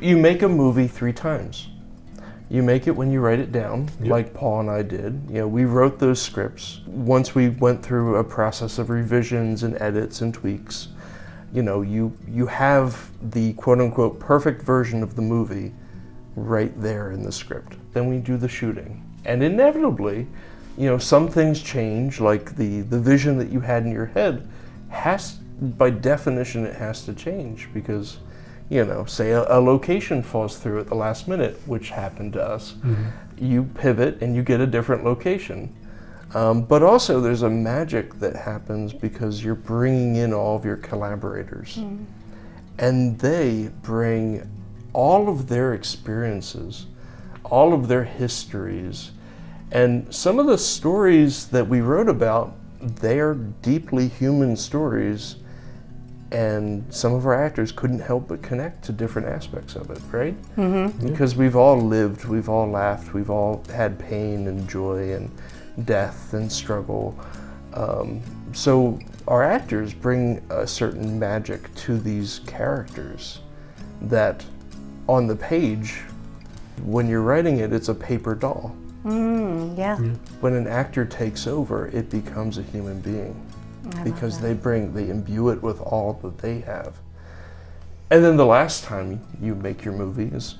You make a movie 3 times. You make it when you write it down, like Paul and I did. You know, we wrote those scripts. Once we went through a process of revisions and edits and tweaks, you know, you have the quote-unquote perfect version of the movie right there in the script. Then we do the shooting. And inevitably, you know, some things change, like the vision that you had in your head by definition, it has to change because, you know, say a location falls through at the last minute, which happened to us. Mm-hmm. You pivot and you get a different location. But also there's a magic that happens because you're bringing in all of your collaborators. Mm. And they bring all of their experiences, all of their histories, and some of the stories that we wrote about, they are deeply human stories. And some of our actors couldn't help but connect to different aspects of it, right? Mm-hmm. Because we've all lived, we've all laughed, we've all had pain and joy and death and struggle. So our actors bring a certain magic to these characters that on the page, when you're writing it, it's a paper doll. Yeah. When an actor takes over, it becomes a human being. Because they imbue it with all that they have. And then the last time you make your movie is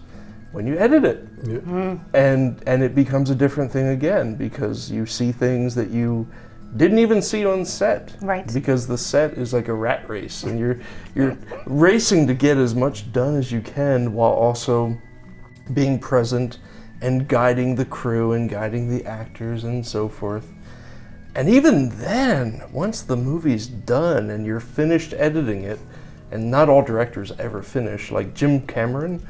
when you edit it. Yeah. And it becomes a different thing again because you see things that you didn't even see on set. Right. Because the set is like a rat race and you're racing to get as much done as you can while also being present and guiding the crew and guiding the actors and so forth. And even then, once the movie's done and you're finished editing it, and not all directors ever finish, like Jim Cameron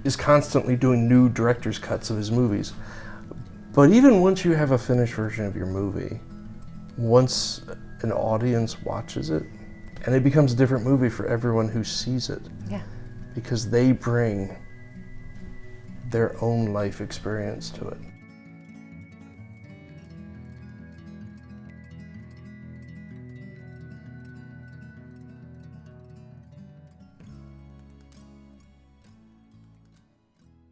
is constantly doing new director's cuts of his movies. But even once you have a finished version of your movie, once an audience watches it, and it becomes a different movie for everyone who sees it. Yeah. Because they bring their own life experience to it.